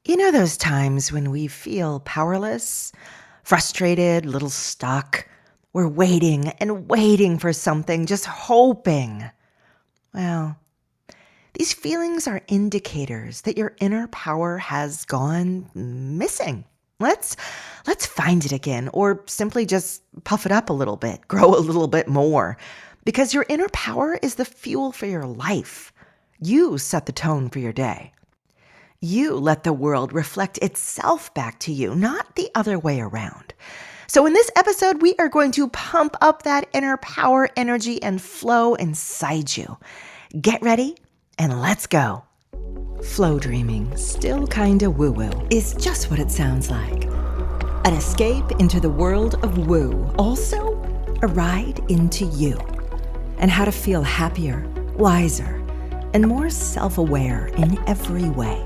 You know those times when we feel powerless, frustrated, a little stuck? We're waiting and waiting for something, just hoping. Well, these feelings are indicators that your inner power has gone missing. Let's find it again, or simply just puff it up a little bit, grow a little bit more, because your inner power is the fuel for your life. You set the tone for your day. You let the world reflect itself back to you, not the other way around. So in this episode, we are going to pump up that inner power, energy, and flow inside you. Get ready and let's go. Flow dreaming, still kinda woo-woo, is just what it sounds like. An escape into the world of woo. Also, a ride into you. And how to feel happier, wiser, and more self-aware in every way.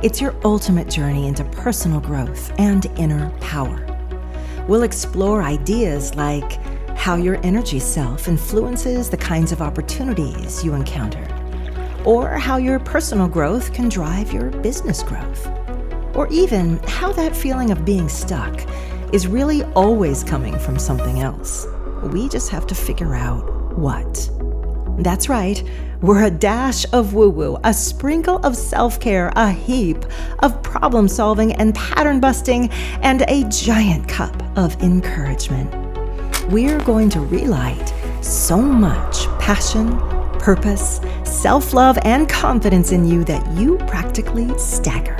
It's your ultimate journey into personal growth and inner power. We'll explore ideas like how your energy self influences the kinds of opportunities you encounter, or how your personal growth can drive your business growth, or even how that feeling of being stuck is really always coming from something else. We just have to figure out what. That's right. We're a dash of woo-woo, a sprinkle of self-care, a heap of problem-solving and pattern-busting, and a giant cup of encouragement. We're going to relight so much passion, purpose, self-love, and confidence in you that you practically stagger.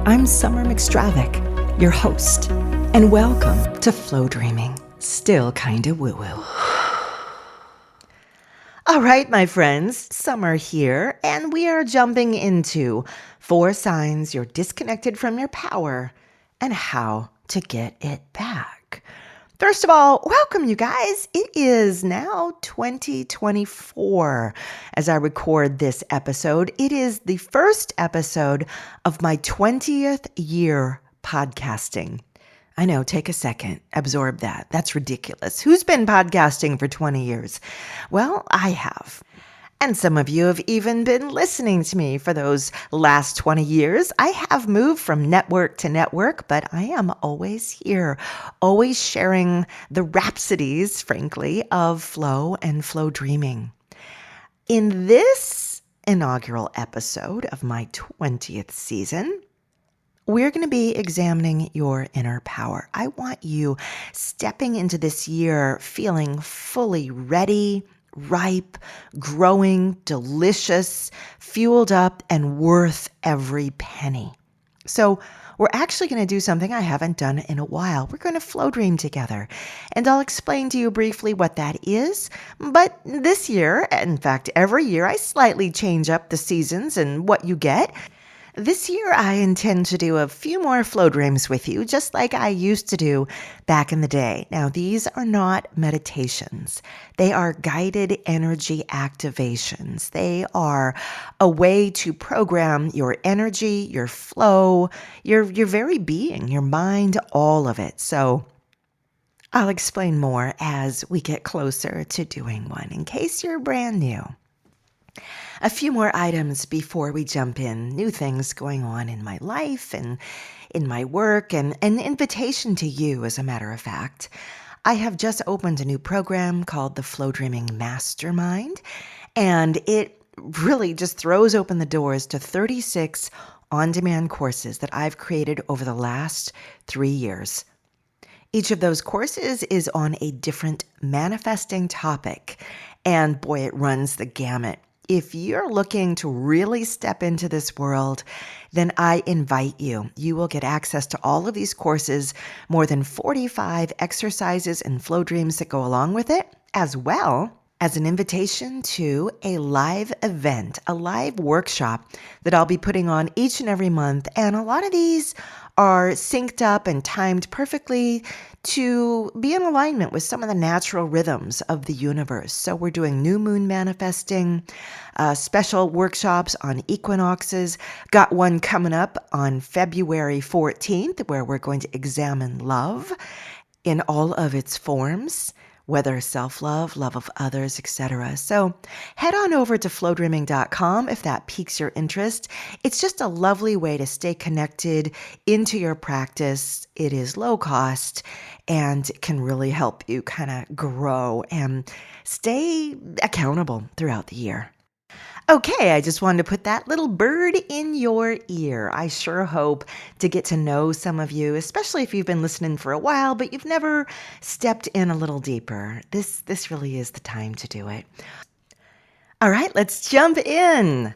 I'm Summer McStravick, your host, and welcome to Flow Dreaming, still kinda woo-woo. All right, my friends, Summer here, and we are jumping into 4 signs you're disconnected from your power and how to get it back. First of all, welcome, you guys. It is now 2024 as I record this episode. It is the first episode of my 20th year podcasting. I know, take a second, absorb that. That's ridiculous. Who's been podcasting for 20 years? Well, I have. And some of you have even been listening to me for those last 20 years. I have moved from network to network, but I am always here, always sharing the rhapsodies, frankly, of flow and flow dreaming. In this inaugural episode of my 20th season, we're going to be examining your inner power. I want you stepping into this year feeling fully ready, ripe, growing, delicious, fueled up, and worth every penny. So we're actually going to do something I haven't done in a while. We're going to flow dream together, and I'll explain to you briefly what that is. But this year, in fact, every year, I slightly change up the seasons and what you get. This year, I intend to do a few more flow dreams with you, just like I used to do back in the day. Now, these are not meditations. They are guided energy activations. They are a way to program your energy, your flow, your very being, your mind, all of it. So I'll explain more as we get closer to doing one, in case you're brand new. A few more items before we jump in. New things going on in my life and in my work, and an invitation to you, as a matter of fact. I have just opened a new program called the Flowdreaming Mastermind, and it really just throws open the doors to 36 on-demand courses that I've created over the last 3 years. Each of those courses is on a different manifesting topic, and boy, it runs the gamut. If you're looking to really step into this world, then I invite you. You will get access to all of these courses, more than 45 exercises and flow dreams that go along with it, as well as an invitation to a live event, a live workshop that I'll be putting on each and every month. And a lot of these are synced up and timed perfectly to be in alignment with some of the natural rhythms of the universe. So we're doing new moon manifesting, special workshops on equinoxes. Got one coming up on February 14th, where we're going to examine love in all of its forms. whether self-love, love of others, etc. So head on over to flowdreaming.com if that piques your interest. It's just a lovely way to stay connected into your practice. It is low cost and can really help you kind of grow and stay accountable throughout the year. Okay, I just wanted to put that little bird in your ear. I sure hope to get to know some of you, especially if you've been listening for a while, but you've never stepped in a little deeper. This really is the time to do it. All right, let's jump in.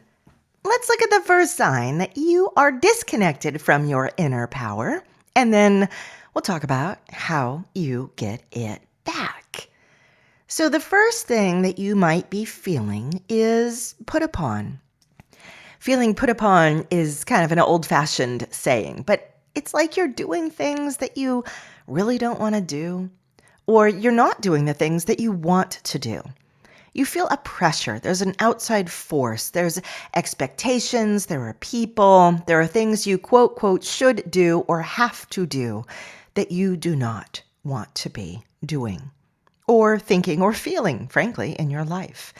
Let's look at the first sign that you are disconnected from your inner power, and then we'll talk about how you get it back. So the first thing that you might be feeling is put upon. Feeling put upon is kind of an old-fashioned saying, but it's like you're doing things that you really don't want to do, or you're not doing the things that you want to do. You feel a pressure. There's an outside force. There's expectations. There are people. There are things you quote, quote, should do or have to do that you do not want to be doing or thinking or feeling, frankly, in your life.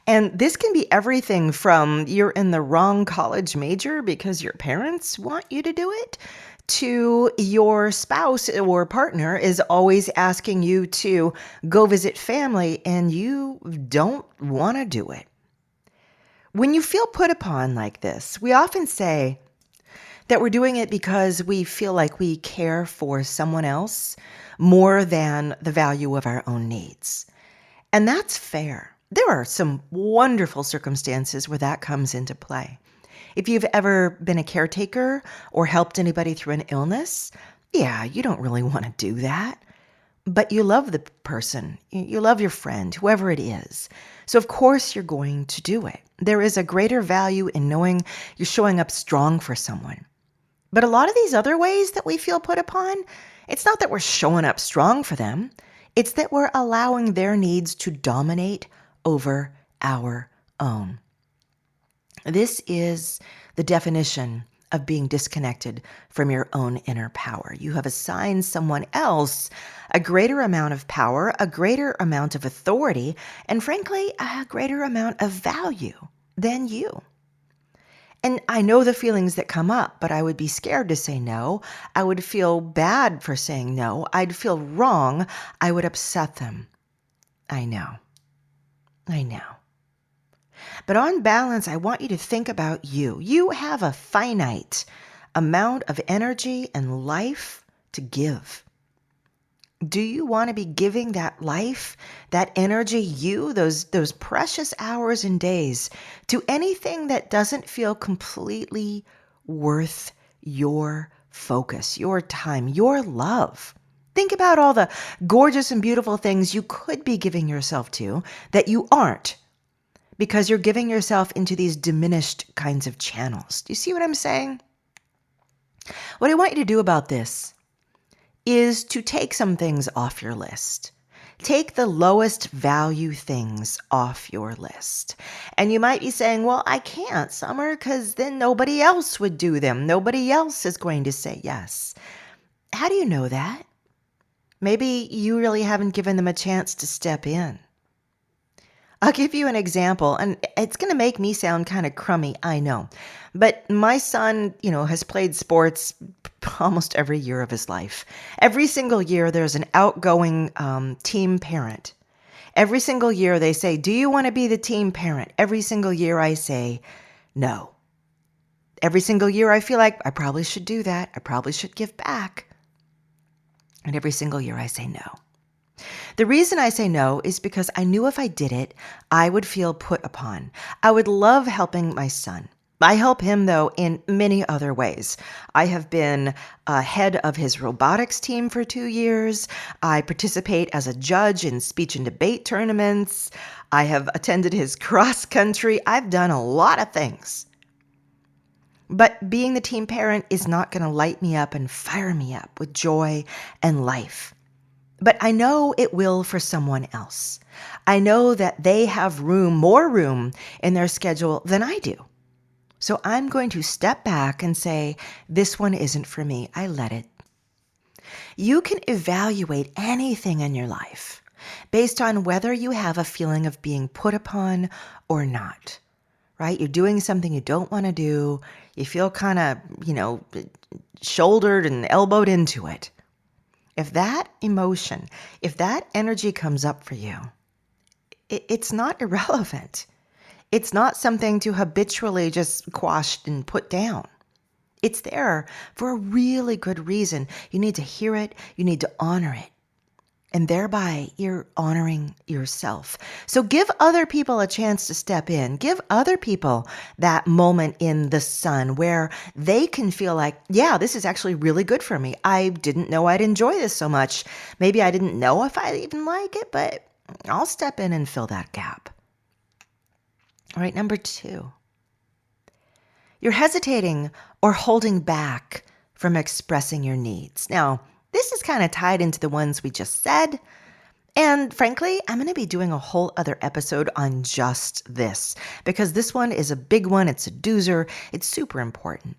And this can be everything from you're in the wrong college major because your parents want you to do it, to your spouse or partner is always asking you to go visit family and you don't want to do it. When you feel put upon like this, we often say that we're doing it because we feel like we care for someone else more than the value of our own needs. And that's fair. There are some wonderful circumstances where that comes into play. If you've ever been a caretaker or helped anybody through an illness, yeah, you don't really want to do that. But you love the person, you love your friend, whoever it is. So of course you're going to do it. There is a greater value in knowing you're showing up strong for someone. But a lot of these other ways that we feel put upon, it's not that we're showing up strong for them. It's that we're allowing their needs to dominate over our own. This is the definition of being disconnected from your own inner power. You have assigned someone else a greater amount of power, a greater amount of authority, and frankly, a greater amount of value than you. And I know the feelings that come up, but I would be scared to say no. I would feel bad for saying no. I'd feel wrong. I would upset them. I know. But on balance, I want you to think about you. You have a finite amount of energy and life to give. Do you want to be giving that life, that energy, those precious hours and days to anything that doesn't feel completely worth your focus, your time, your love? Think about all the gorgeous and beautiful things you could be giving yourself to that you aren't, because you're giving yourself into these diminished kinds of channels. Do you see what I'm saying? What I want you to do about this is to take some things off your list. Take the lowest value things off your list. And you might be saying, well, I can't, Summer, because then nobody else would do them. Nobody else is going to say yes. How do you know that? Maybe you really haven't given them a chance to step in. I'll give you an example, and it's going to make me sound kind of crummy, I know. But my son, has played sports almost every year of his life. Every single year, there's an outgoing team parent. Every single year, they say, do you want to be the team parent? Every single year, I say, no. Every single year, I feel like I probably should do that. I probably should give back. And every single year, I say no. The reason I say no is because I knew if I did it, I would feel put upon. I would love helping my son. I help him, though, in many other ways. I have been head of his robotics team for 2 years. I participate as a judge in speech and debate tournaments. I have attended his cross country. I've done a lot of things. But being the team parent is not going to light me up and fire me up with joy and life. But I know it will for someone else. I know that they have more room in their schedule than I do. So I'm going to step back and say, this one isn't for me. I let it. You can evaluate anything in your life. based on whether you have a feeling of being put upon or not, right? You're doing something you don't want to do. You feel kind of, shouldered and elbowed into it. If that emotion, if that energy comes up for you, it's not irrelevant. It's not something to habitually just quash and put down. It's there for a really good reason. You need to hear it. You need to honor it. And thereby, you're honoring yourself. So give other people a chance to step in. Give other people that moment in the sun where they can feel like, yeah, this is actually really good for me. I didn't know I'd enjoy this so much. Maybe I didn't know if I even like it, but I'll step in and fill that gap. All right, number 2. You're hesitating or holding back from expressing your needs. Now, this is kind of tied into the ones we just said. And frankly, I'm going to be doing a whole other episode on just this because this one is a big one. It's a doozer. It's super important.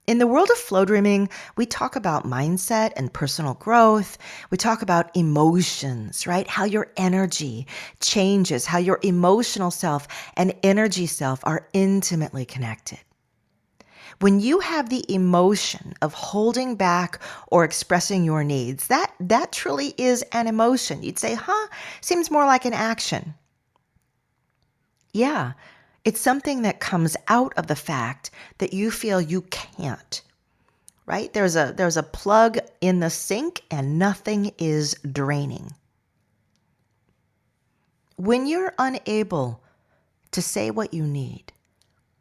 In the world of Flowdreaming, we talk about mindset and personal growth. We talk about emotions, right? How your energy changes, how your emotional self and energy self are intimately connected. When you have the emotion of holding back or expressing your needs, that truly is an emotion. You'd say, seems more like an action. Yeah, it's something that comes out of the fact that you feel you can't, right? There's a plug in the sink and nothing is draining. When you're unable to say what you need,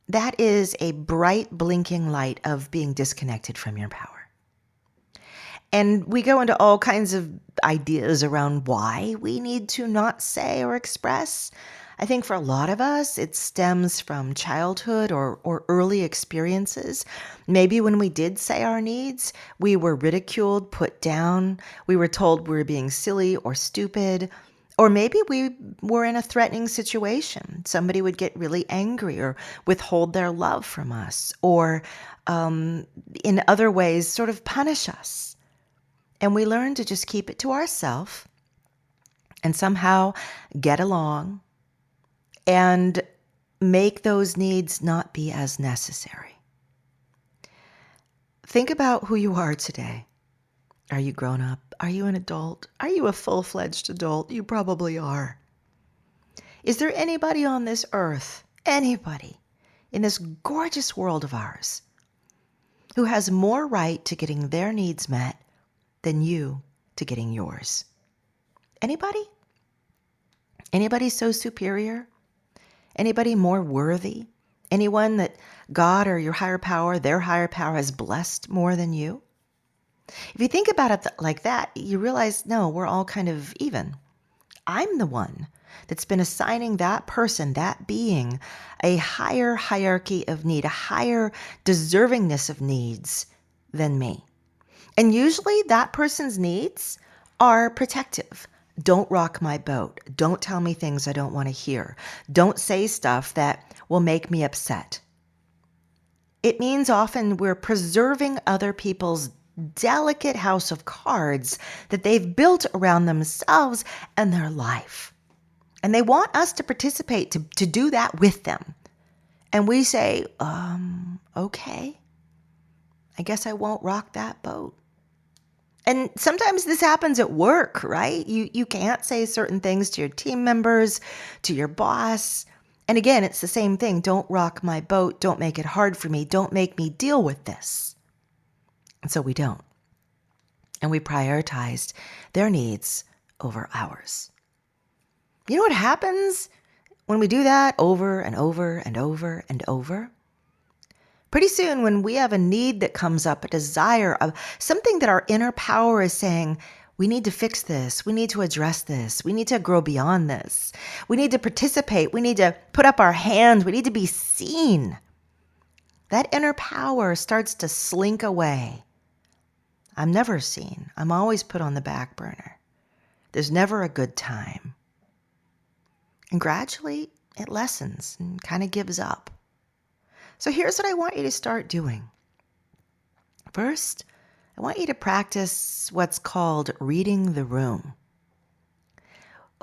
that is a bright blinking light of being disconnected from your power. And we go into all kinds of ideas around why we need to not say or express. I think for a lot of us, it stems from childhood or early experiences. Maybe when we did say our needs, we were ridiculed, put down. We were told we were being silly or stupid. Or maybe we were in a threatening situation. Somebody would get really angry or withhold their love from us, or in other ways sort of punish us. And we learn to just keep it to ourselves and somehow get along and make those needs not be as necessary. Think about who you are today. Are you grown up? Are you an adult? Are you a full-fledged adult? You probably are. Is there anybody on this earth, anybody in this gorgeous world of ours, who has more right to getting their needs met than you to getting yours? Anybody? Anybody so superior? Anybody more worthy? Anyone that God or your higher power, their higher power, has blessed more than you? If you think about it like that, you realize, no, we're all kind of even. I'm the one that's been assigning that person, that being, a higher hierarchy of need, a higher deservingness of needs than me. And usually that person's needs are protective. Don't rock my boat. Don't tell me things I don't want to hear. Don't say stuff that will make me upset. It means often we're preserving other people's delicate house of cards that they've built around themselves and their life. And they want us to participate, to do that with them. And we say, okay, I guess I won't rock that boat. And sometimes this happens at work, right? You can't say certain things to your team members, to your boss. And again, it's the same thing. Don't rock my boat. Don't make it hard for me. Don't make me deal with this. And so we don't. And we prioritized their needs over ours. You know what happens when we do that over and over and over and over? Pretty soon, when we have a need that comes up, a desire of something that our inner power is saying, we need to fix this, we need to address this, we need to grow beyond this, we need to participate, we need to put up our hands, we need to be seen. That inner power starts to slink away. I'm never seen. I'm always put on the back burner. There's never a good time. And gradually, it lessens and kind of gives up. So here's what I want you to start doing. First, I want you to practice what's called reading the room.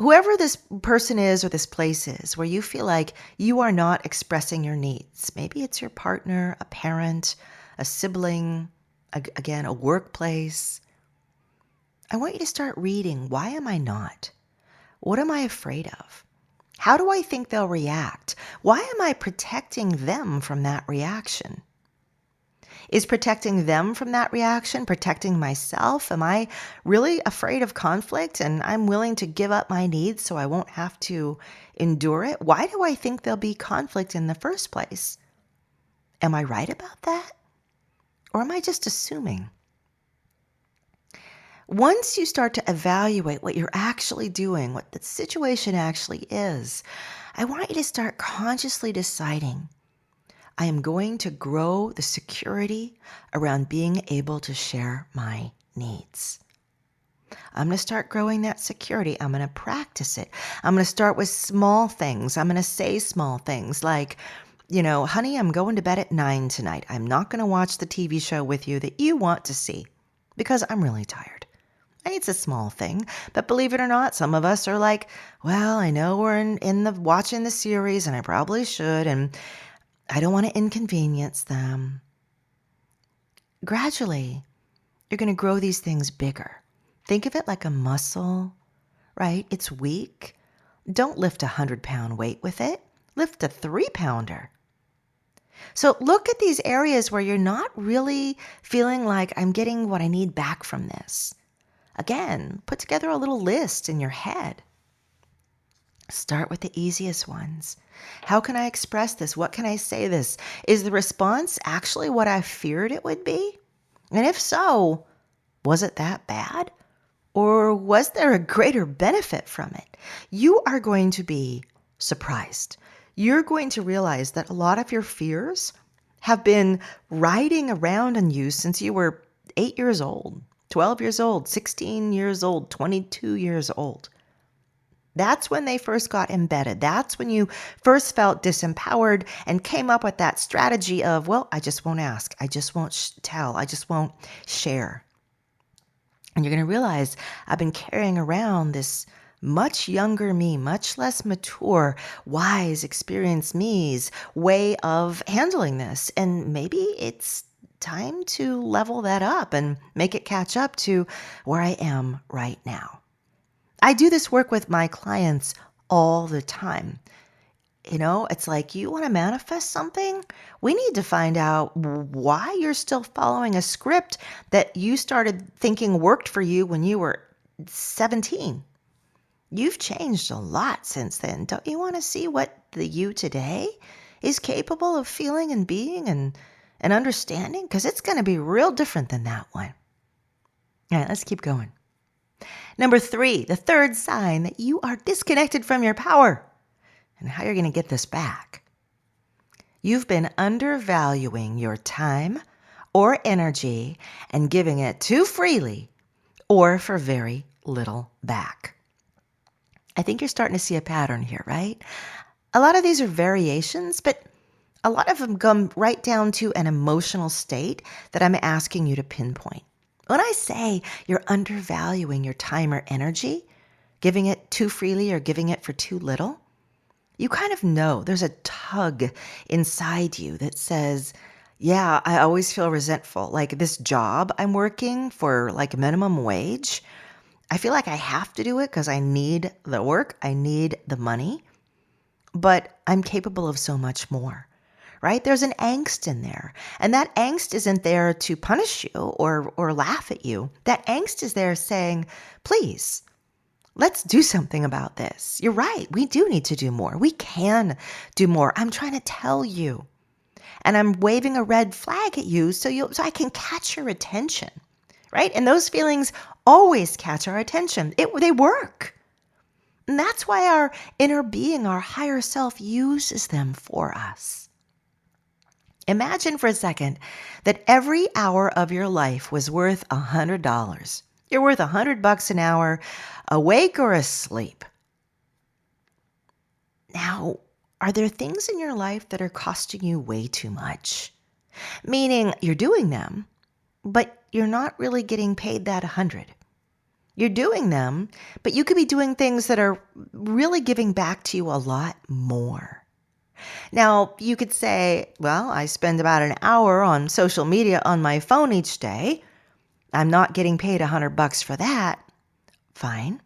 Whoever this person is or this place is where you feel like you are not expressing your needs. Maybe it's your partner, a parent, a sibling, again, a workplace. I want you to start reading. Why am I not? What am I afraid of? How do I think they'll react? Why am I protecting them from that reaction? Is protecting them from that reaction protecting myself? Am I really afraid of conflict and I'm willing to give up my needs so I won't have to endure it? Why do I think there'll be conflict in the first place? Am I right about that? Or am I just assuming? Once you start to evaluate what you're actually doing, what the situation actually is, I want you to start consciously deciding, I am going to grow the security around being able to share my needs. I'm going to start growing that security. I'm going to practice it. I'm going to start with small things. I'm going to say small things like, honey, I'm going to bed at 9 tonight. I'm not going to watch the TV show with you that you want to see because I'm really tired. It's a small thing, but believe it or not, some of us are like, well, I know we're watching the series and I probably should, and I don't want to inconvenience them. Gradually, you're going to grow these things bigger. Think of it like a muscle, right? It's weak. Don't lift a 100-pound weight with it. Lift a 3-pounder. So look at these areas where you're not really feeling like I'm getting what I need back from this. Again, put together a little list in your head. Start with the easiest ones. How can I express this? What can I say this? Is the response actually what I feared it would be? And if so, was it that bad? Or was there a greater benefit from it? You are going to be surprised. You're going to realize that a lot of your fears have been riding around on you since you were 8 years old, 12 years old, 16 years old, 22 years old. That's when they first got embedded. That's when you first felt disempowered and came up with that strategy of, well, I just won't ask. I just won't tell. I just won't share. And you're going to realize I've been carrying around this much younger me, much less mature, wise, experienced me's way of handling this. And maybe it's time to level that up and make it catch up to where I am right now. I do this work with my clients all the time. It's like, you want to manifest something? We need to find out why you're still following a script that you started thinking worked for you when you were 17. You've changed a lot since then. Don't you want to see what the you today is capable of feeling and being and understanding? Because it's going to be real different than that one. All right, let's keep going. Number 3, the third sign that you are disconnected from your power and how you're going to get this back. You've been undervaluing your time or energy and giving it too freely or for very little back. I think you're starting to see a pattern here, right? A lot of these are variations, but a lot of them come right down to an emotional state that I'm asking you to pinpoint. When I say you're undervaluing your time or energy, giving it too freely or giving it for too little, you kind of know there's a tug inside you that says, yeah, I always feel resentful. Like this job I'm working for like minimum wage, I feel like I have to do it because I need the work, I need the money, but I'm capable of so much more. Right? There's an angst in there. And that angst isn't there to punish you or laugh at you. That angst is there saying, please, let's do something about this. You're right. We do need to do more. We can do more. I'm trying to tell you. And I'm waving a red flag at you so I can catch your attention. Right? And those feelings always catch our attention. They work. And that's why our inner being, our higher self, uses them for us. Imagine for a second that every hour of your life was worth $100. You're worth $100 an hour, awake or asleep. Now, are there things in your life that are costing you way too much? Meaning you're doing them, but you're not really getting paid that 100. You're doing them, but you could be doing things that are really giving back to you a lot more. Now, you could say, well, I spend about an hour on social media on my phone each day. I'm not getting paid $100 for that. Fine.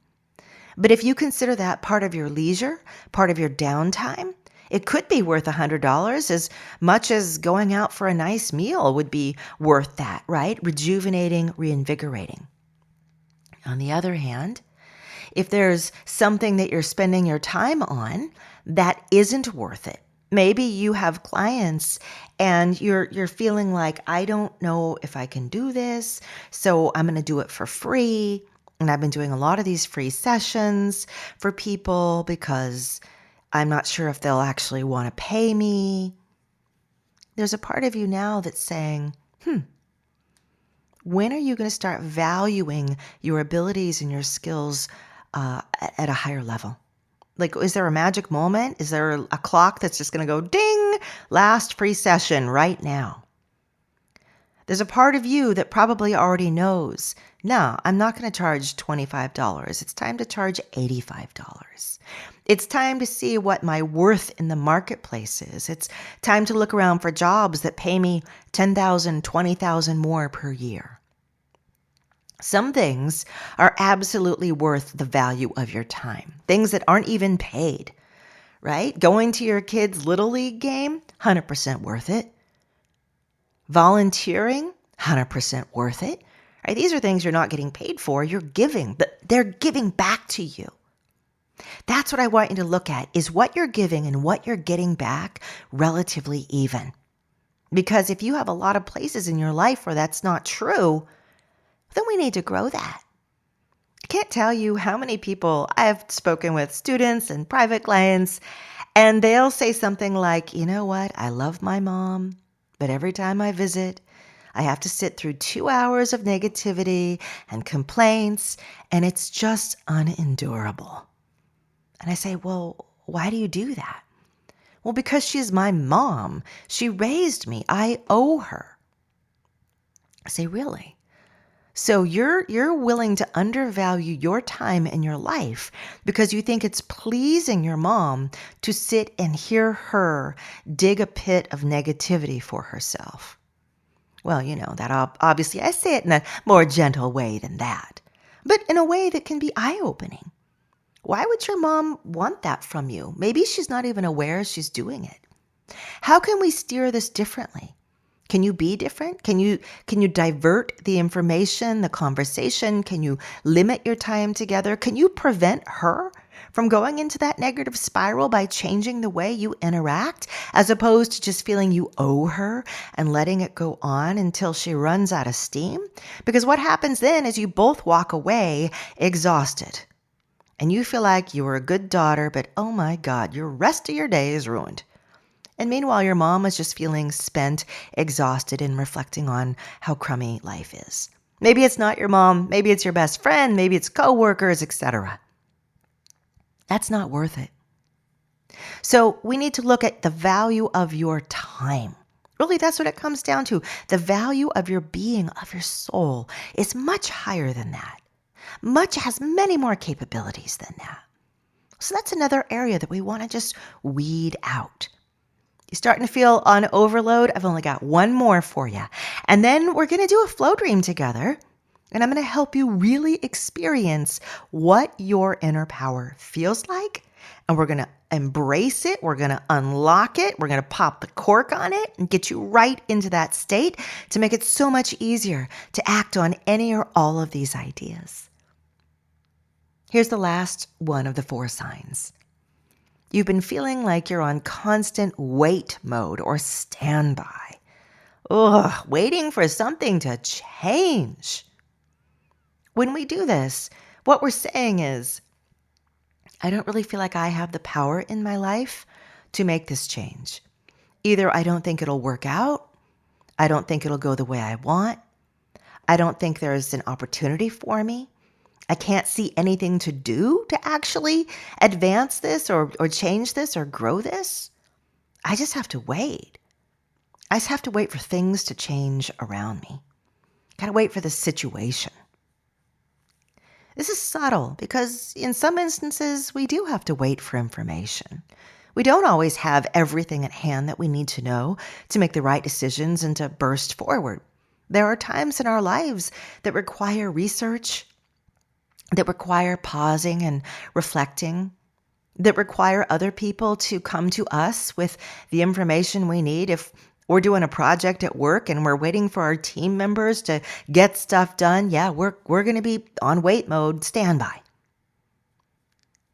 But if you consider that part of your leisure, part of your downtime, it could be worth $100 as much as going out for a nice meal would be worth that, right? Rejuvenating, reinvigorating. On the other hand, if there's something that you're spending your time on that isn't worth it, maybe you have clients and you're feeling like, I don't know if I can do this, so I'm going to do it for free. And I've been doing a lot of these free sessions for people because I'm not sure if they'll actually want to pay me. There's a part of you now that's saying, when are you going to start valuing your abilities and your skills at a higher level? Like, is there a magic moment? Is there a clock that's just going to go ding, last free session right now? There's a part of you that probably already knows, no, I'm not going to charge $25. It's time to charge $85. It's time to see what my worth in the marketplace is. It's time to look around for jobs that pay me $10,000, $20,000 more per year. Some things are absolutely worth the value of your time. Things that aren't even paid, right? Going to your kid's Little League game, 100% worth it. Volunteering, 100% worth it. Right? These are things you're not getting paid for. You're giving, but they're giving back to you. That's what I want you to look at, is what you're giving and what you're getting back relatively even. Because if you have a lot of places in your life where that's not true, then we need to grow that. I can't tell you how many people I've spoken with, students and private clients, and they'll say something like, you know what, I love my mom, but every time I visit, I have to sit through 2 hours of negativity and complaints, and it's just unendurable. And I say, well, why do you do that? Well, because she's my mom. She raised me. I owe her. I say, really? So you're willing to undervalue your time in your life because you think it's pleasing your mom to sit and hear her dig a pit of negativity for herself. Well, you know, that obviously I say it in a more gentle way than that, but in a way that can be eye-opening. Why would your mom want that from you? Maybe she's not even aware she's doing it. How can we steer this differently? Can you be different? Can you divert the information, the conversation? Can you limit your time together? Can you prevent her from going into that negative spiral by changing the way you interact, as opposed to just feeling you owe her and letting it go on until she runs out of steam? Because what happens then is you both walk away exhausted. And you feel like you were a good daughter, but oh my God, your rest of your day is ruined. And meanwhile, your mom is just feeling spent, exhausted, and reflecting on how crummy life is. Maybe it's not your mom, maybe it's your best friend, maybe it's coworkers, etc. That's not worth it. So we need to look at the value of your time. Really, that's what it comes down to. The value of your being, of your soul, is much higher than that. Much has many more capabilities than that. So that's another area that we want to just weed out. You're starting to feel on overload? I've only got one more for you. And then we're going to do a flow dream together. And I'm going to help you really experience what your inner power feels like. And we're going to embrace it. We're going to unlock it. We're going to pop the cork on it and get you right into that state to make it so much easier to act on any or all of these ideas. Here's the last one of the 4 signs. You've been feeling like you're on constant wait mode or standby. Waiting for something to change. When we do this, what we're saying is, I don't really feel like I have the power in my life to make this change. Either I don't think it'll work out, I don't think it'll go the way I want, I don't think there's an opportunity for me, I can't see anything to do to actually advance this or change this or grow this. I just have to wait. I just have to wait for things to change around me. Got to wait for the situation. This is subtle because in some instances, we do have to wait for information. We don't always have everything at hand that we need to know to make the right decisions and to burst forward. There are times in our lives that require research, that require pausing and reflecting, that require other people to come to us with the information we need. If we're doing a project at work and we're waiting for our team members to get stuff done, yeah, we're going to be on wait mode, standby.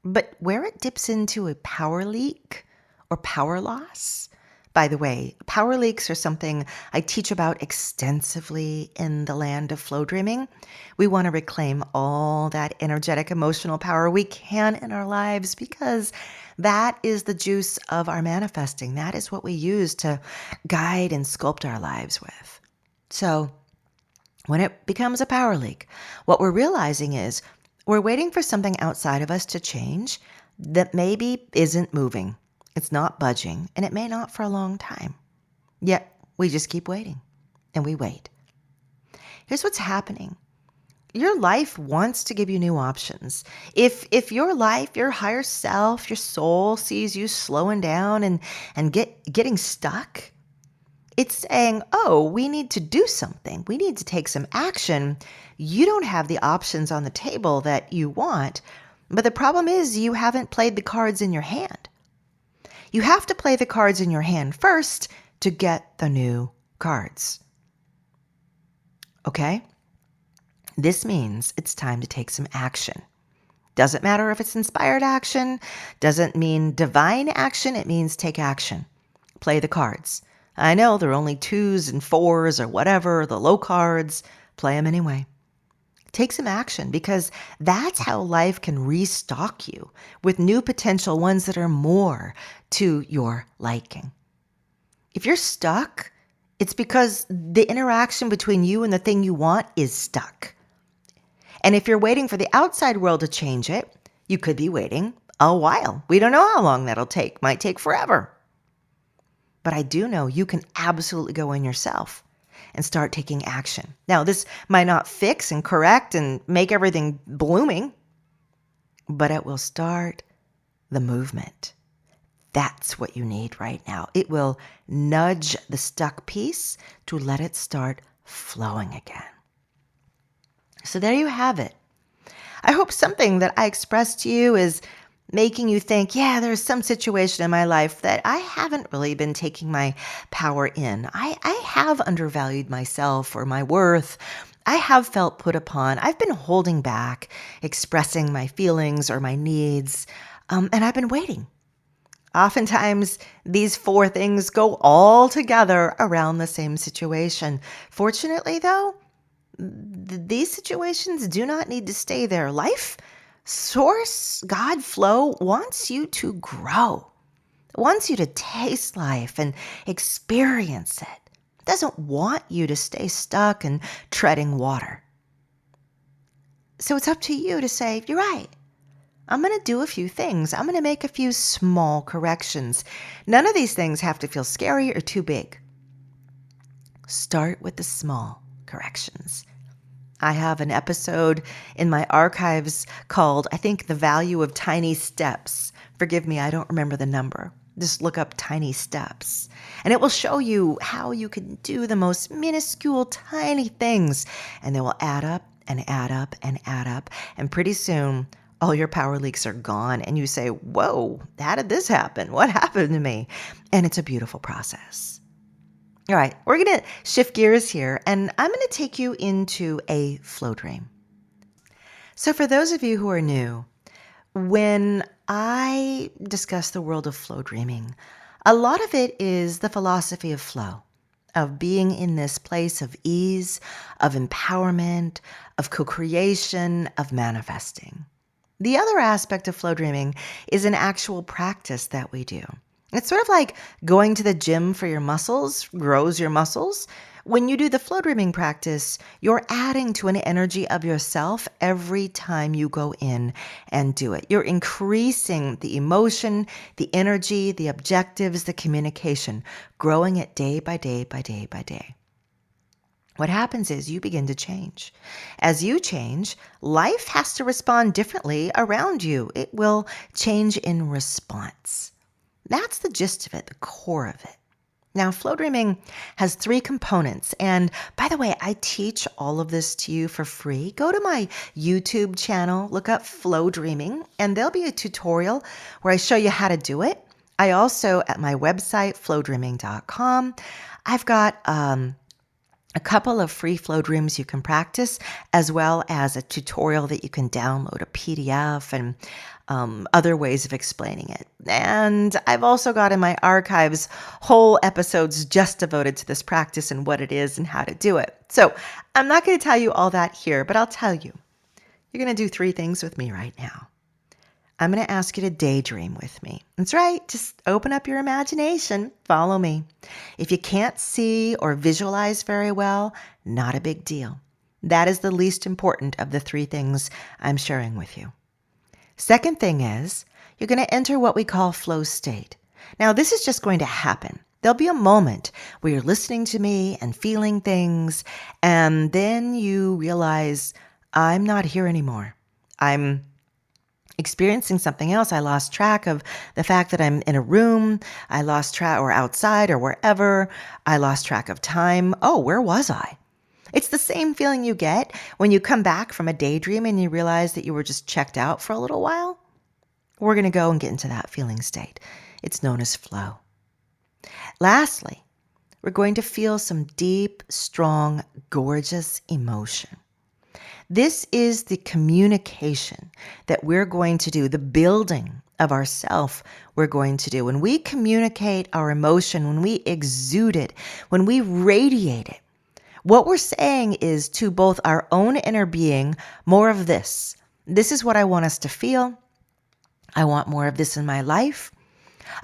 But where it dips into a power leak or power loss, by the way, power leaks are something I teach about extensively in the land of flow dreaming. We want to reclaim all that energetic, emotional power we can in our lives because that is the juice of our manifesting. That is what we use to guide and sculpt our lives with. So when it becomes a power leak, what we're realizing is we're waiting for something outside of us to change that maybe isn't moving. It's not budging, and it may not for a long time. Yet we just keep waiting, and we wait. Here's what's happening. Your life wants to give you new options. If your life, your higher self, your soul sees you slowing down and getting stuck, it's saying, oh, we need to do something. We need to take some action. You don't have the options on the table that you want, but the problem is you haven't played the cards in your hand. You have to play the cards in your hand first to get the new cards. Okay? This means it's time to take some action. Doesn't matter if it's inspired action, doesn't mean divine action, it means take action. Play the cards. I know they're only 2s and 4s or whatever, the low cards. Play them anyway. Take some action because that's how life can restock you with new potential ones that are more to your liking. If you're stuck, it's because the interaction between you and the thing you want is stuck. And if you're waiting for the outside world to change it, you could be waiting a while. We don't know how long that'll take. Might take forever. But I do know you can absolutely go in yourself and start taking action. Now, this might not fix and correct and make everything blooming, but it will start the movement. That's what you need right now. It will nudge the stuck piece to let it start flowing again. So there you have it. I hope something that I expressed to you is making you think, yeah, there's some situation in my life that I haven't really been taking my power in. I have undervalued myself or my worth. I have felt put upon. I've been holding back, expressing my feelings or my needs, and I've been waiting. Oftentimes, these 4 things go all together around the same situation. Fortunately, though, these situations do not need to stay there. Life, source, God, flow wants you to grow, wants you to taste life and experience it. It doesn't want you to stay stuck and treading water. So it's up to you to say, you're right. I'm going to do a few things. I'm going to make a few small corrections. None of these things have to feel scary or too big. Start with the small corrections. I have an episode in my archives called, I think, The Value of Tiny Steps. Forgive me, I don't remember the number. Just look up tiny steps. And it will show you how you can do the most minuscule, tiny things. And they will add up and add up and add up. And pretty soon, all your power leaks are gone. And you say, whoa, how did this happen? What happened to me? And it's a beautiful process. All right, we're going to shift gears here, and I'm going to take you into a flow dream. So for those of you who are new, when I discuss the world of flow dreaming, a lot of it is the philosophy of flow, of being in this place of ease, of empowerment, of co-creation, of manifesting. The other aspect of flow dreaming is an actual practice that we do. It's sort of like going to the gym for your muscles, grows your muscles. When you do the flow dreaming practice, you're adding to an energy of yourself every time you go in and do it. You're increasing the emotion, the energy, the objectives, the communication, growing it day by day by day by day. what happens is you begin to change. As you change, life has to respond differently around you. It will change in response. That's the gist of it, the core of it. Now, Flowdreaming has 3 components. And by the way, I teach all of this to you for free. Go to my YouTube channel, look up Flowdreaming, and there'll be a tutorial where I show you how to do it. I also, at my website, flowdreaming.com, I've got a couple of free flow dreams you can practice, as well as a tutorial that you can download, a PDF, and other ways of explaining it. And I've also got in my archives whole episodes just devoted to this practice and what it is and how to do it. So I'm not going to tell you all that here, but I'll tell you. You're going to do 3 things with me right now. I'm going to ask you to daydream with me. That's right. Just open up your imagination. Follow me. If you can't see or visualize very well, not a big deal. That is the least important of the 3 things I'm sharing with you. Second thing is, you're going to enter what we call flow state. Now, this is just going to happen. There'll be a moment where you're listening to me and feeling things, and then you realize, I'm not here anymore. I'm experiencing something else. I lost track of the fact that I'm in a room. I lost track, or outside or wherever. I lost track of time. Oh, where was I? It's the same feeling you get when you come back from a daydream and you realize that you were just checked out for a little while. We're going to go and get into that feeling state. It's known as flow. Lastly, we're going to feel some deep, strong, gorgeous emotion. This is the communication that we're going to do, the building of ourself we're going to do. When we communicate our emotion, when we exude it, when we radiate it, what we're saying is to both our own inner being, more of this. This is what I want us to feel. I want more of this in my life.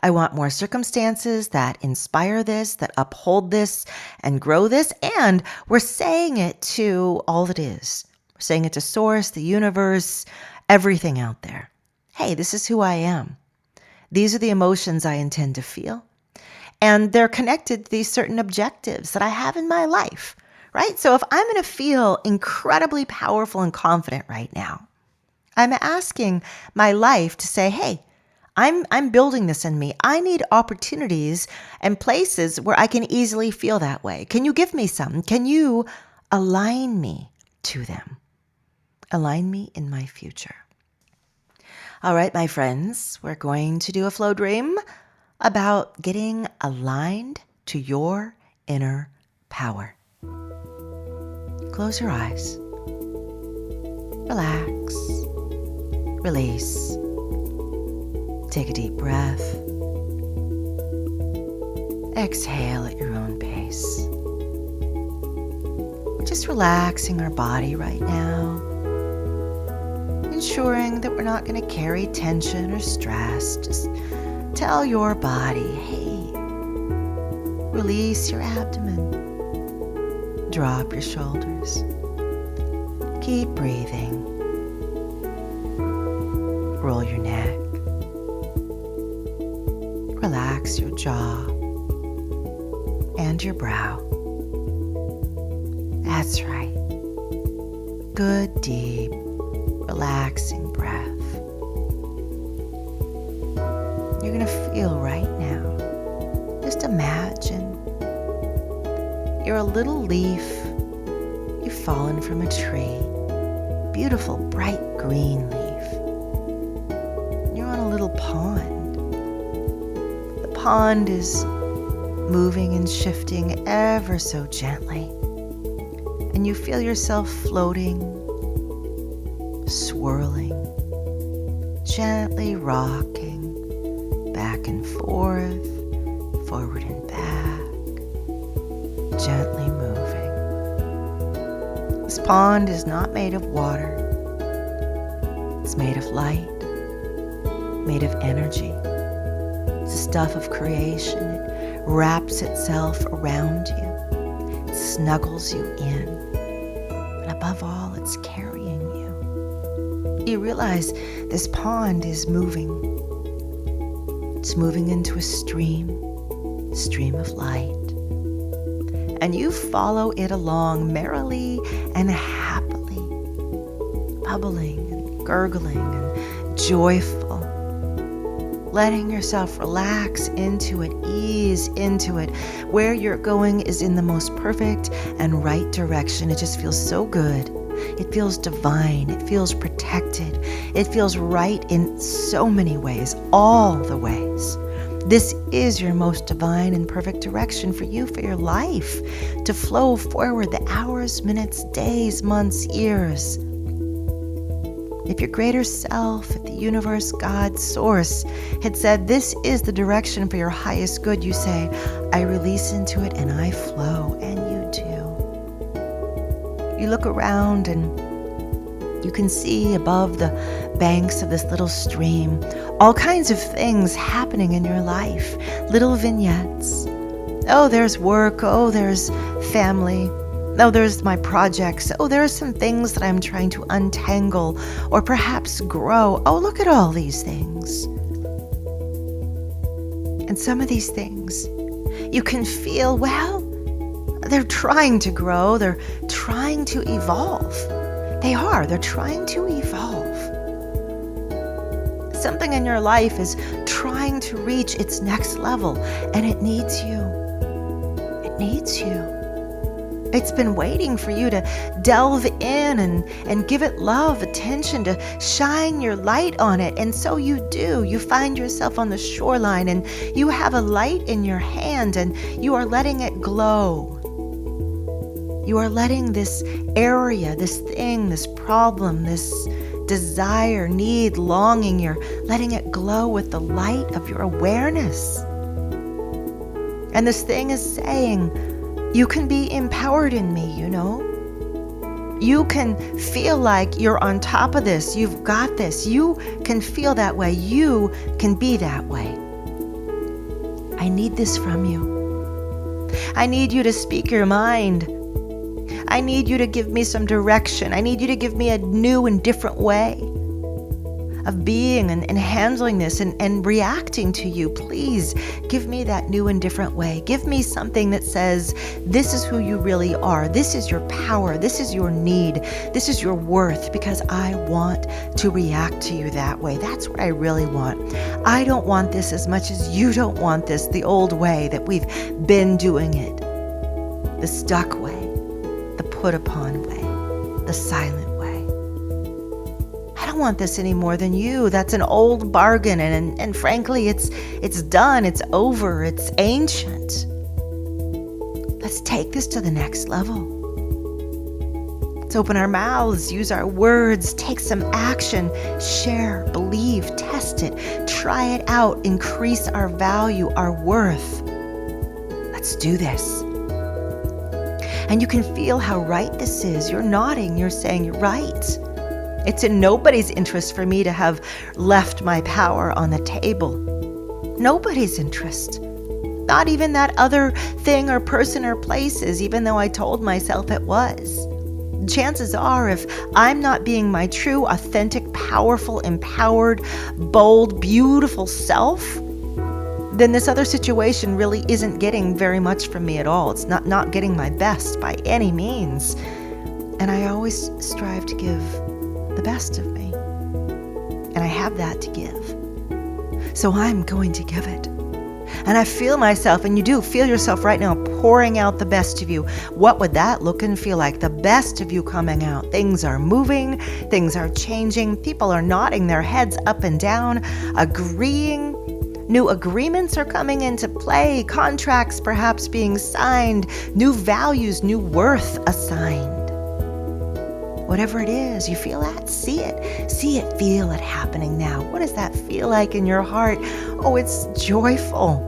I want more circumstances that inspire this, that uphold this and grow this. And we're saying it to all that is. We're saying it to Source, the universe, everything out there. Hey, this is who I am. These are the emotions I intend to feel. And they're connected to these certain objectives that I have in my life, right? So if I'm going to feel incredibly powerful and confident right now, I'm asking my life to say, hey, I'm building this in me. I need opportunities and places where I can easily feel that way. Can you give me some? Can you align me to them? Align me in my future. All right, my friends, we're going to do a flow dream about getting aligned to your inner power. Close your eyes. Relax. Release. Take a deep breath. Exhale at your own pace. We're just relaxing our body right now, ensuring that we're not going to carry tension or stress. Just tell your body, hey, release your abdomen. Drop your shoulders. Keep breathing. Roll your neck. Relax your jaw and your brow. That's right. Good, deep, relaxing breath. You're going to feel right now, just imagine you're a little leaf. You've fallen from a tree. Beautiful, bright green leaf. You're on a little pond. The pond is moving and shifting ever so gently. And you feel yourself floating, swirling, gently rocking back and forth, forward and back, gently moving. This pond is not made of water. It's made of light, made of energy. It's the stuff of creation. It wraps itself around you. It snuggles you in. And above all, it's carrying you. You realize this pond is moving. It's moving into a stream of light. and you follow it along merrily and happily, bubbling and gurgling and joyful, letting yourself relax into it, ease into it. Where you're going is in the most perfect and right direction. It just feels so good. It feels divine. It feels protected. It feels right in so many ways, all the ways. This is your most divine and perfect direction for you, for your life, to flow forward the hours, minutes, days, months, years. If your greater self, if the universe, God, source had said, this is the direction for your highest good, you say, I release into it and I flow, and you do. You look around and you can see above the banks of this little stream all kinds of things happening in your life, little vignettes. Oh, there's work. Oh, there's family. Oh, there's my projects. Oh, there are some things that I'm trying to untangle or perhaps grow. Oh, look at all these things. And some of these things you can feel, well, they're trying to grow. They're trying to evolve. They're trying to evolve. Something in your life is trying to reach its next level, and it needs you. It needs you. It's been waiting for you to delve in and give it love, attention, to shine your light on it. And so you do. You find yourself on the shoreline and you have a light in your hand and you are letting it glow. You are letting this area, this thing, this problem, this desire, need, longing, you're letting it glow with the light of your awareness. And this thing is saying, you can be empowered in me, you know. You can feel like you're on top of this. You've got this. You can feel that way. You can be that way. I need this from you. I need you to speak your mind. I need you to give me some direction. I need you to give me a new and different way of being and handling this and reacting to you. Please give me that new and different way. Give me something that says, this is who you really are. This is your power. This is your need. This is your worth, because I want to react to you that way. That's what I really want. I don't want this as much as you don't want this, the old way that we've been doing it, the stuck way, the put upon way, the silent way. I don't want this any more than you. That's an old bargain, and frankly, it's done, it's over, it's ancient. Let's take this to the next level. Let's open our mouths, use our words, take some action, share, believe, test it, try it out, increase our value, our worth. Let's do this. And you can feel how right this is. You're nodding, you're saying, you're right. It's in nobody's interest for me to have left my power on the table. Nobody's interest. Not even that other thing or person or places, even though I told myself it was. Chances are, if I'm not being my true, authentic, powerful, empowered, bold, beautiful self, then this other situation really isn't getting very much from me at all. It's not getting my best by any means. And I always strive to give the best of me. And I have that to give. So I'm going to give it. And I feel myself, and you do feel yourself right now, pouring out the best of you. What would that look and feel like? The best of you coming out. Things are moving. Things are changing. People are nodding their heads up and down, agreeing. New agreements are coming into play, contracts perhaps being signed, new values, new worth assigned. Whatever it is, you feel that? See it, feel it happening now. What does that feel like in your heart? Oh, it's joyful.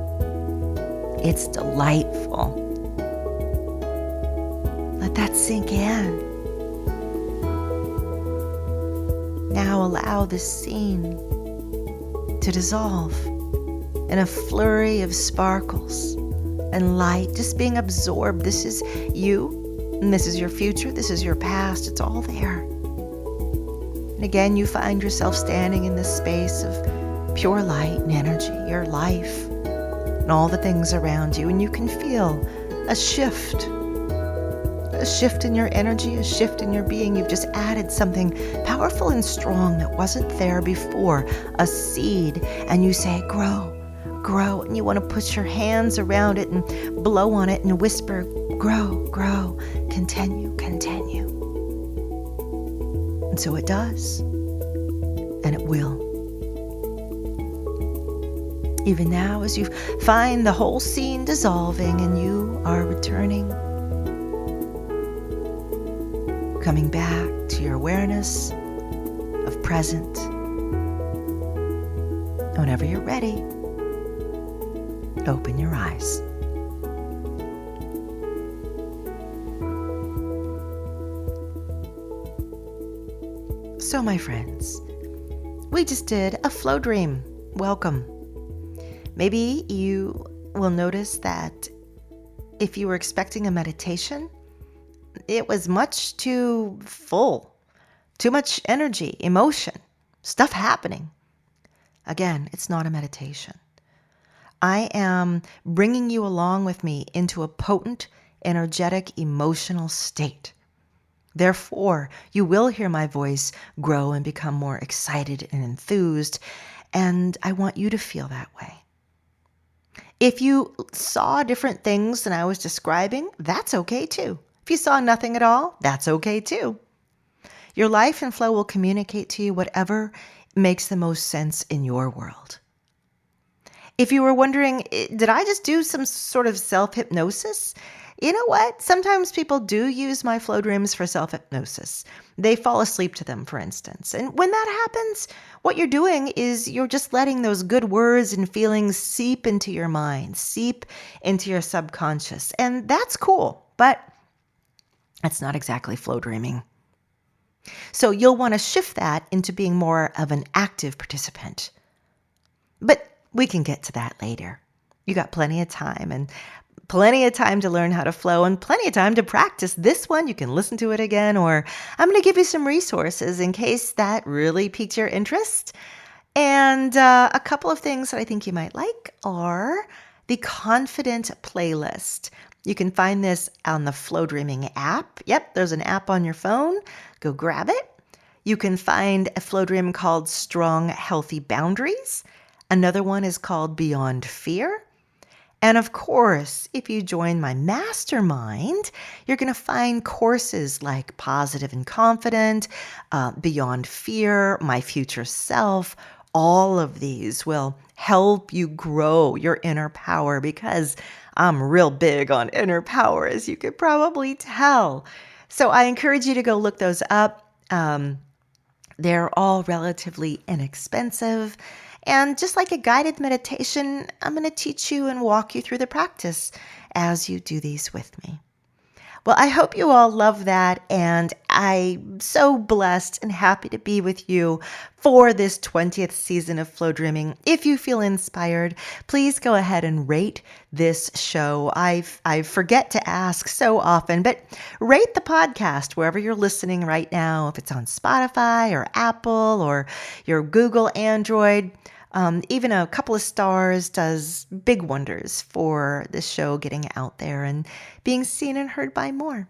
It's delightful. Let that sink in. Now allow this scene to dissolve in a flurry of sparkles and light, just being absorbed. This is you, and this is your future, this is your past, it's all there. And again, you find yourself standing in this space of pure light and energy, your life, and all the things around you, and you can feel a shift a shift in your energy, a shift in your being. You've just added something powerful and strong that wasn't there before, a seed, and you say, grow, grow, and you want to put your hands around it and blow on it and whisper, grow, grow, continue, continue. And so it does, and it will. Even now, as you find the whole scene dissolving and you are returning, coming back to your awareness of present. Whenever you're ready, open your eyes. So, my friends, we just did a flow dream. Welcome. Maybe you will notice that if you were expecting a meditation, it was much too full, too much energy, emotion, stuff happening. Again, it's not a meditation. I am bringing you along with me into a potent, energetic, emotional state. Therefore, you will hear my voice grow and become more excited and enthused, and I want you to feel that way. If you saw different things than I was describing, that's okay too. If you saw nothing at all, that's okay too. Your life and flow will communicate to you whatever makes the most sense in your world. If you were wondering, did I just do some sort of self-hypnosis? You know what? Sometimes people do use my flow dreams for self-hypnosis. They fall asleep to them, for instance. And when that happens, what you're doing is you're just letting those good words and feelings seep into your mind, seep into your subconscious. And that's cool, but that's not exactly flow dreaming. So you'll want to shift that into being more of an active participant. But we can get to that later. You got plenty of time and plenty of time to learn how to flow and plenty of time to practice this one. You can listen to it again, or I'm going to give you some resources in case that really piques your interest. And a couple of things that I think you might like are the Confident playlist. You can find this on the Flowdreaming app. Yep, there's an app on your phone. Go grab it. You can find a flow dream called Strong, Healthy Boundaries. Another one is called Beyond Fear. And of course, if you join my mastermind, you're going to find courses like Positive and Confident, Beyond Fear, My Future Self. All of these will help you grow your inner power because I'm real big on inner power, as you could probably tell. So I encourage you to go look those up. They're all relatively inexpensive. And just like a guided meditation, I'm going to teach you and walk you through the practice as you do these with me. Well, I hope you all love that, and I'm so blessed and happy to be with you for this 20th season of Flow Dreaming. If you feel inspired, please go ahead and rate this show. I forget to ask so often, but rate the podcast wherever you're listening right now, if it's on Spotify or Apple or your Google Android. Even a couple of stars does big wonders for this show getting out there and being seen and heard by more.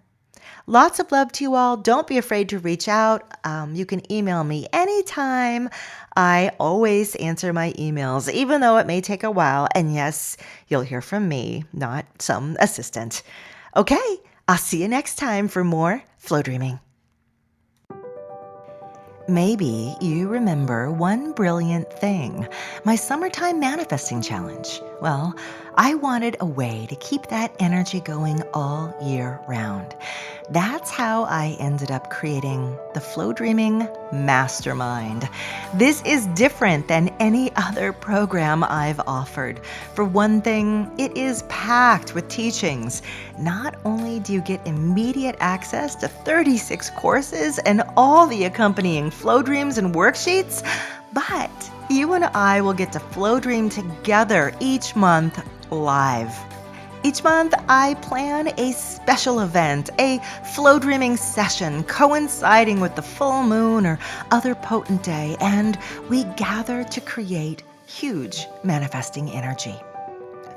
Lots of love to you all. Don't be afraid to reach out. You can email me anytime. I always answer my emails, even though it may take a while. And yes, you'll hear from me, not some assistant. Okay, I'll see you next time for more Flow Dreaming. Maybe you remember one brilliant thing, my summertime manifesting challenge. Well, I wanted a way to keep that energy going all year round. That's how I ended up creating the Flow Dreaming Mastermind. This is different than any other program I've offered. For one thing, it is packed with teachings. Not only do you get immediate access to 36 courses and all the accompanying flow dreams and worksheets, but you and I will get to flow dream together each month live. Each month, I plan a special event, a flow dreaming session coinciding with the full moon or other potent day, and we gather to create huge manifesting energy.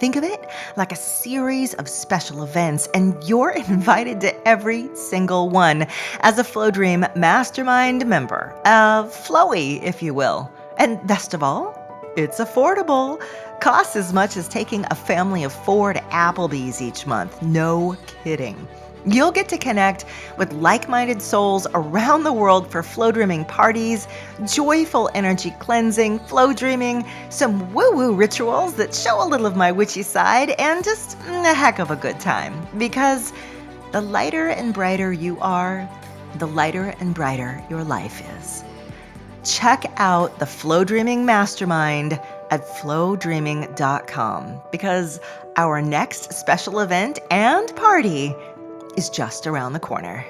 Think of it like a series of special events, and you're invited to every single one as a Flow Dream Mastermind member, a Flowy, if you will. And best of all, it's affordable. Costs as much as taking a family of 4 to Applebee's each month. No kidding. You'll get to connect with like-minded souls around the world for flow dreaming parties, joyful energy cleansing, flow dreaming, some woo-woo rituals that show a little of my witchy side, and just a heck of a good time. Because the lighter and brighter you are, the lighter and brighter your life is. Check out the Flow Dreaming Mastermind at flowdreaming.com because our next special event and party is just around the corner.